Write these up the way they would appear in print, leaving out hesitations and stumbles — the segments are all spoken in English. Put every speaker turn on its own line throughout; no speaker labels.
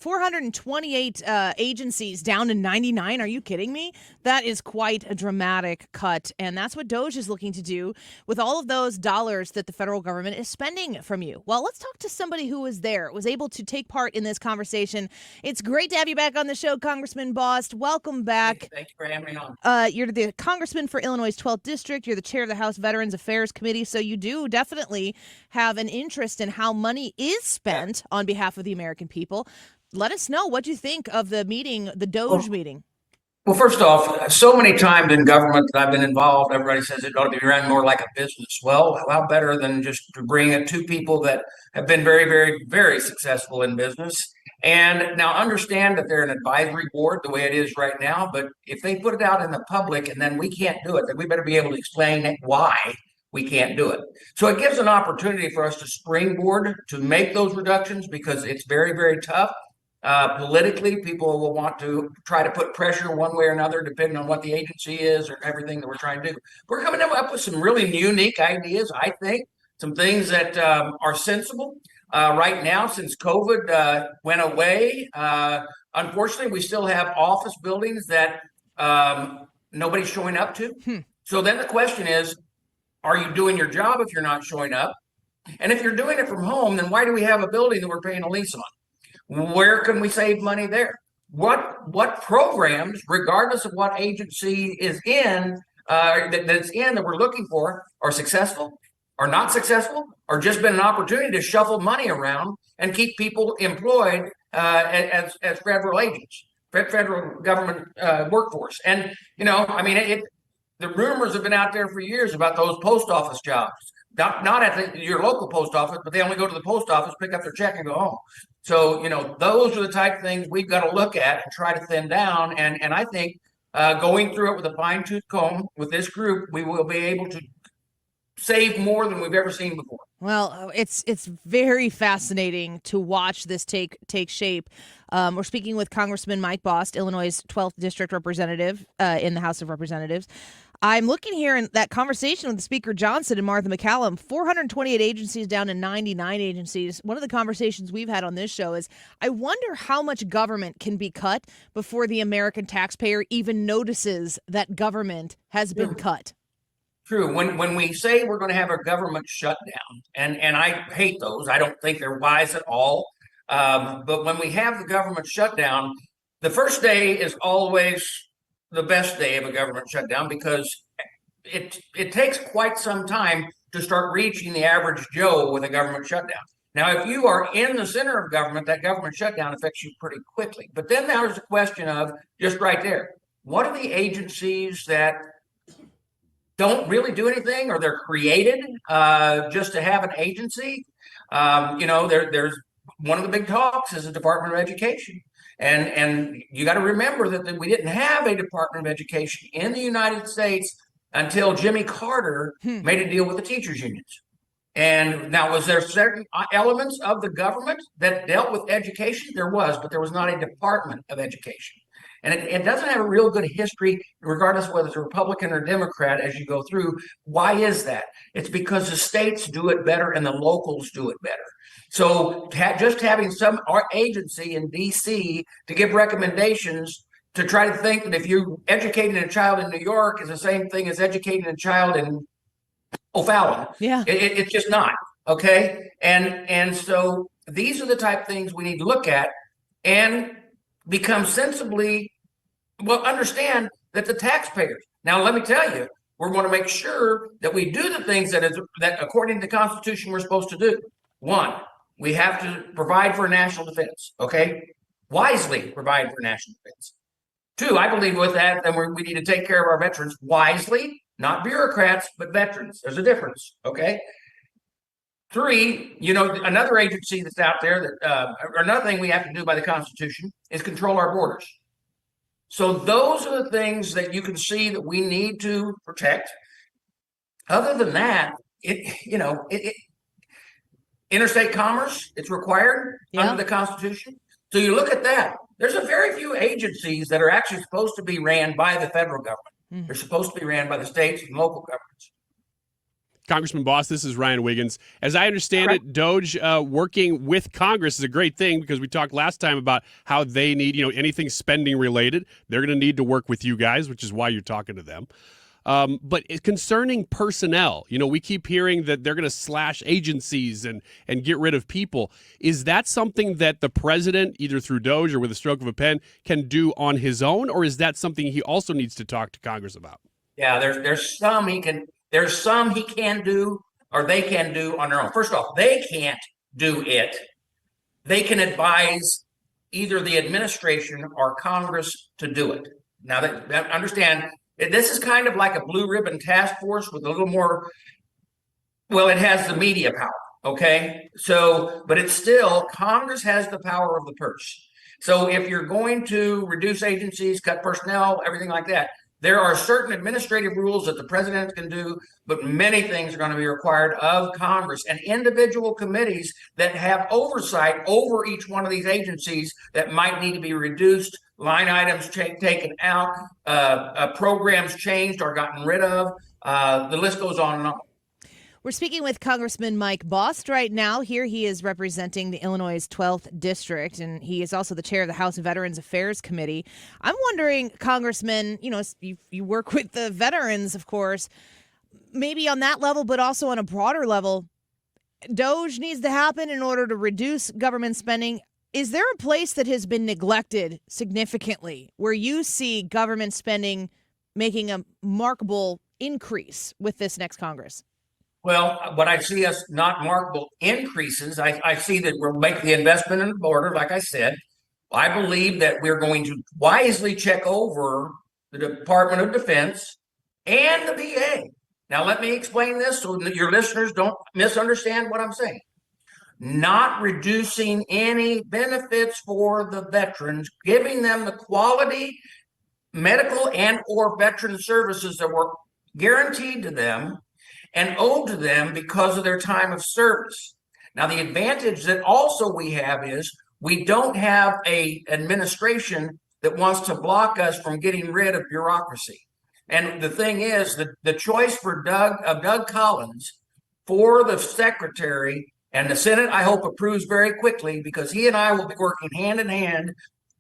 428 agencies down to 99. Are you kidding me? That is quite a dramatic cut. And that's what DOGE is looking to do with all of those dollars that the federal government is spending from you. Well, let's talk to somebody who was there, was able to take part in this conversation. It's great to have you back on the show, Congressman Bost. Welcome back.
Thank you for having me on.
You're the congressman for Illinois' 12th District. You're the chair of the House Veterans Affairs Committee. So you do definitely have an interest in how money is spent on behalf of the American people. Let us know what you think of the meeting, the DOGE meeting.
Well, first off, so many times in government that I've been involved, everybody says it ought to be run more like a business. Well, how better than just to bring it to people that have been very, very, very successful in business. And now understand that they're an advisory board the way it is right now. But if they put it out in the public and then we can't do it, then we better be able to explain why we can't do it. So it gives an opportunity for us to springboard to make those reductions because it's very, very tough. Politically, people will want to try to put pressure one way or another, depending on what the agency is or everything that we're trying to do. We're coming up with some really unique ideas, I think, some things that are sensible. Right now, since COVID went away, unfortunately, we still have office buildings that nobody's showing up to. So then the question is, are you doing your job if you're not showing up? And if you're doing it from home, then why do we have a building that we're paying a lease on? Where can we save money there? What programs, regardless of what agency is in, that we're looking for, are successful, are not successful, or just been an opportunity to shuffle money around and keep people employed as federal agents, federal government workforce? And the rumors have been out there for years about those post office jobs. Not at your local post office, but they only go to the post office, pick up their check, and go home. So, those are the type of things we've got to look at and try to thin down. And I think going through it with a fine-tooth comb with this group, we will be able to save more than we've ever seen before.
Well, it's very fascinating to watch this take shape. We're speaking with Congressman Mike Bost, Illinois' 12th District Representative in the House of Representatives. I'm looking here in that conversation with Speaker Johnson and Martha McCallum, 428 agencies down to 99 agencies. One of the conversations we've had on this show is, I wonder how much government can be cut before the American taxpayer even notices that government has been cut.
True. When we say we're going to have a government shutdown, and I hate those, I don't think they're wise at all. But when we have the government shutdown, the first day is always the best day of a government shutdown because it takes quite some time to start reaching the average Joe with a government shutdown. Now, if you are in the center of government, that government shutdown affects you pretty quickly. But then there's the question of, just right there, what are the agencies that don't really do anything, or they're created just to have an agency? There's one of the big talks is the Department of Education. And you got to remember that we didn't have a Department of Education in the United States until Jimmy Carter made a deal with the teachers' unions. And now, was there certain elements of the government that dealt with education? There was, but there was not a Department of Education. And it doesn't have a real good history, regardless of whether it's a Republican or Democrat, as you go through. Why is that? It's because the states do it better and the locals do it better. So just having some agency in D.C. to give recommendations to try to think that if you're educating a child in New York is the same thing as educating a child in O'Fallon.
Yeah.
It's just not. Okay. And so these are the type of things we need to look at and become understand that the taxpayers. Now, let me tell you, we're going to make sure that we do the things that according to the Constitution, we're supposed to do. One, we have to provide for national defense. Okay. Wisely provide for national defense. Two, I believe with that, then we need to take care of our veterans wisely, not bureaucrats, but veterans. There's a difference. Okay. Three, another agency that's out there that another thing we have to do by the Constitution is control our borders. So those are the things that you can see that we need to protect. Other than that, interstate commerce, it's required under the Constitution. So you look at that. There's a very few agencies that are actually supposed to be ran by the federal government. They're supposed to be ran by the states and local governments.
Congressman Bost, this is Ryan Wiggins. As I understand it, DOGE working with Congress is a great thing because we talked last time about how they need, anything spending related. They're going to need to work with you guys, which is why you're talking to them. But concerning personnel, we keep hearing that they're going to slash agencies and get rid of people. Is that something that the president, either through DOGE or with a stroke of a pen, can do on his own, or is that something he also needs to talk to Congress about?
Yeah, there's some he can do, or they can do on their own. First off, they can't do it. They can advise either the administration or Congress to do it. Now, that understand, this is kind of like a blue ribbon task force with a little more, well, it has the media power, okay? So, but it's still, Congress has the power of the purse. So if you're going to reduce agencies, cut personnel, everything like that, there are certain administrative rules that the president can do, but many things are going to be required of Congress and individual committees that have oversight over each one of these agencies that might need to be reduced, line items taken out, programs changed or gotten rid of. The list goes on and on.
We're speaking with Congressman Mike Bost right now. Here he is representing the Illinois 12th District, and he is also the chair of the House Veterans Affairs Committee. I'm wondering, Congressman, you work with the veterans, of course, maybe on that level, but also on a broader level. DOGE needs to happen in order to reduce government spending. Is there a place that has been neglected significantly where you see government spending making a remarkable increase with this next Congress?
Well, what I see as not markable increases, I see that we're making the investment in the border, like I said. I believe that we're going to wisely check over the Department of Defense and the VA. Now, let me explain this so that your listeners don't misunderstand what I'm saying. Not reducing any benefits for the veterans, giving them the quality medical and or veteran services that were guaranteed to them and owed to them because of their time of service. Now, the advantage that also we have is we don't have an administration that wants to block us from getting rid of bureaucracy. And the thing is that the choice for Doug Collins for the secretary, and the Senate, I hope, approves very quickly, because he and I will be working hand in hand,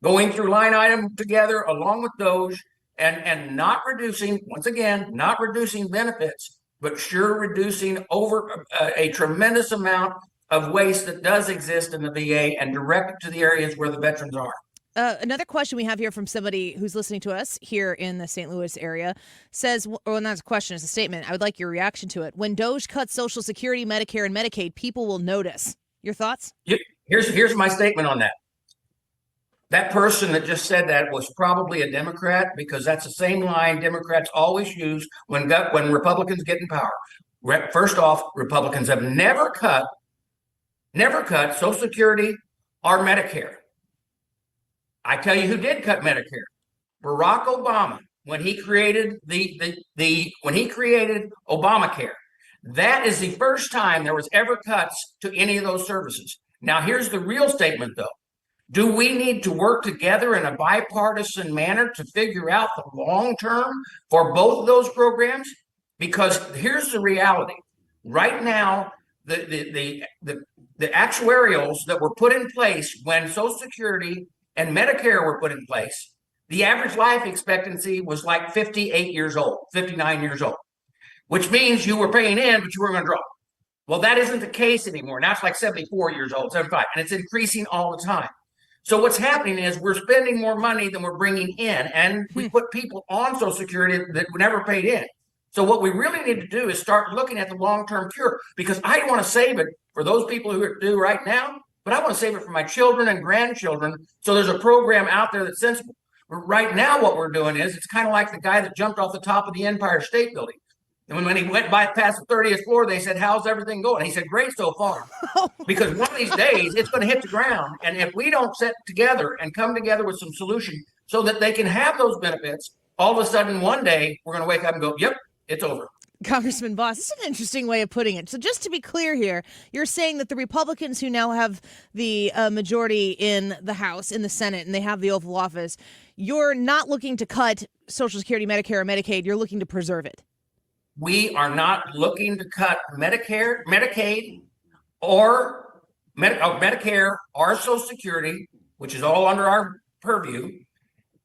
going through line item together along with DOGE, and not reducing, once again, not reducing benefits, but sure reducing over a tremendous amount of waste that does exist in the VA and direct it to the areas where the veterans are.
Another question we have here from somebody who's listening to us here in the St. Louis area says, well, not a question, it's a statement. I would like your reaction to it. When DOGE cuts Social Security, Medicare, and Medicaid, people will notice. Your thoughts?
Here's my statement on that. That person that just said that was probably a Democrat, because that's the same line Democrats always use when Republicans get in power. First off, Republicans have never cut Social Security or Medicare. I tell you who did cut Medicare. Barack Obama, when he created when he created Obamacare. That is the first time there was ever cuts to any of those services. Now, here's the real statement, though. Do we need to work together in a bipartisan manner to figure out the long term for both of those programs? Because here's the reality. Right now, the actuarials that were put in place when Social Security and Medicare were put in place, the average life expectancy was like 58 years old, 59 years old, which means you were paying in, but you weren't going to draw. Well, that isn't the case anymore. Now it's like 74 years old, 75, and it's increasing all the time. So what's happening is we're spending more money than we're bringing in, and we put people on Social Security that never paid in. So what we really need to do is start looking at the long-term cure, because I want to save it for those people who are due right now, but I want to save it for my children and grandchildren. So there's a program out there that's sensible. Right now, what we're doing is it's kind of like the guy that jumped off the top of the Empire State Building. And when he went by past the 30th floor, they said, "How's everything going?" He said, "Great so far." Because one of these days it's going to hit the ground. And if we don't sit together and come together with some solution so that they can have those benefits, all of a sudden one day we're going to wake up and go, "Yep, it's over."
Congressman Bost, this is an interesting way of putting it. So just to be clear here, you're saying that the Republicans who now have the majority in the House, in the Senate, and they have the Oval Office, you're not looking to cut Social Security, Medicare, or Medicaid. You're looking to preserve it.
we are not looking to cut Medicare, Medicaid, or Medicare or Social Security, which is all under our purview.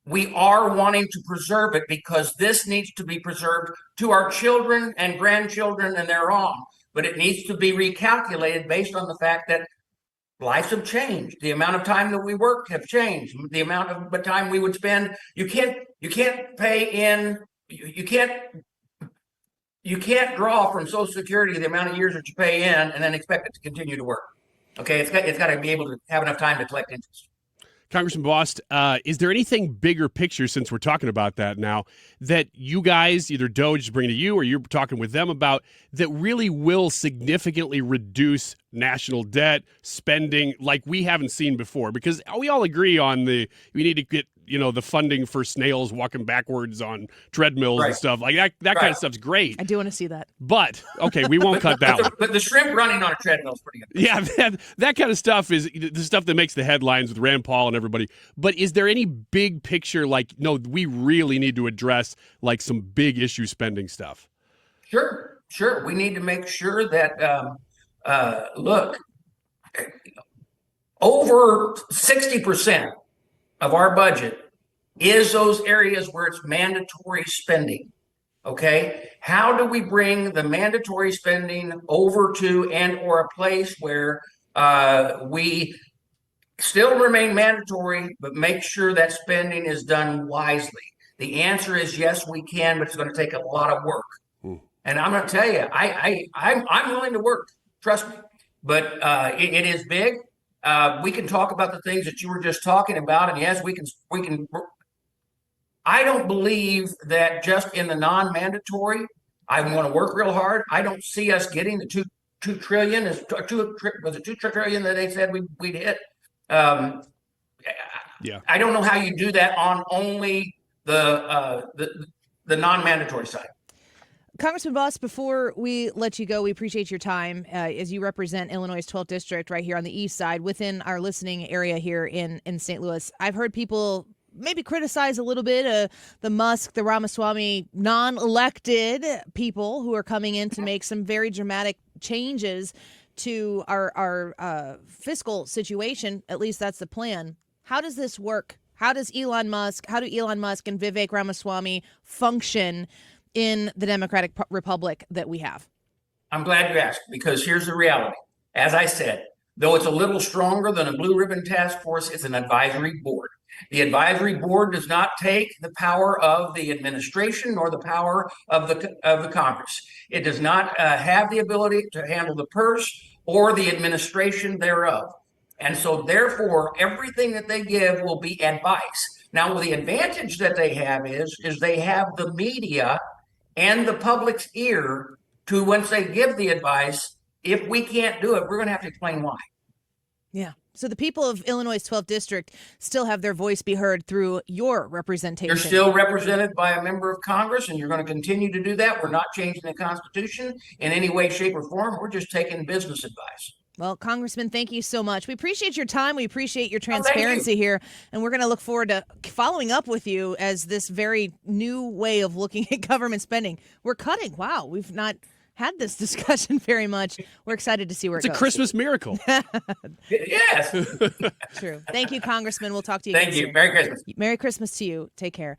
We are wanting to preserve it because this needs to be preserved to our children and grandchildren and thereon. But it needs to be recalculated based on the fact that lives have changed. The amount of time that we work have changed. The amount of time we would spend. You can't pay in. You can't draw from Social Security the amount of years that you pay in and then expect it to continue to work. Okay, it's got to be able to have enough time to collect interest.
Congressman Bost, is there anything bigger picture, since we're talking about that now, that you guys, either DOGE is bringing to you or you're talking with them about, that really will significantly reduce national debt spending like we haven't seen before? Because we all agree on we need to get, the funding for snails walking backwards on treadmills and stuff like that kind of stuff's great.
I do want to see that.
But okay, we won't cut that one.
But the shrimp running on a treadmill is pretty good.
Yeah, that kind of stuff is the stuff that makes the headlines with Rand Paul and everybody. But is there any big picture, like, no, we really need to address like some big issue spending stuff?
Sure. We need to make sure that look, over 60% of our budget is those areas where it's mandatory spending. Okay, how do we bring the mandatory spending over to and or a place where we still remain mandatory, but make sure that spending is done wisely? The answer is yes, we can, but it's going to take a lot of work. And I'm going to tell you, I'm willing to work. Trust me. But it is big. We can talk about the things that you were just talking about, and yes, we can. I don't believe that just in the non-mandatory. I want to work real hard. I don't see us getting the $2 trillion. Was it $2 trillion that they said we'd hit? Yeah. I don't know how you do that on only the non-mandatory side.
Congressman Bost, before we let you go, we appreciate your time as you represent Illinois' 12th District right here on the east side within our listening area here in St. Louis. I've heard people maybe criticize a little bit the Musk, the Ramaswamy non-elected people who are coming in to make some very dramatic changes to our fiscal situation. At least that's the plan. How does this work? How do Elon Musk and Vivek Ramaswamy function in the Democratic Republic that we have?
I'm glad you asked, because here's the reality. As I said, though it's a little stronger than a blue ribbon task force, it's an advisory board. The advisory board does not take the power of the administration nor the power of the Congress. It does not have the ability to handle the purse or the administration thereof. And so therefore, everything that they give will be advice. Now, the advantage that they have is they have the media and the public's ear to, once they give the advice, if we can't do it, we're going to have to explain why.
Yeah. So the people of Illinois' 12th District still have their voice be heard through your representation.
They're still represented by a member of Congress, and you're going to continue to do that. We're not changing the Constitution in any way, shape, or form. We're just taking business advice.
Well, Congressman, thank you so much. We appreciate your time. We appreciate your transparency here. And we're going to look forward to following up with you as this very new way of looking at government spending. We're cutting. Wow. We've not had this discussion very much. We're excited to see where it goes.
It's a Christmas miracle.
Yes.
True. Thank you, Congressman. We'll talk to you
Thank
again
you.
soon.
Merry Christmas.
Merry Christmas to you. Take care.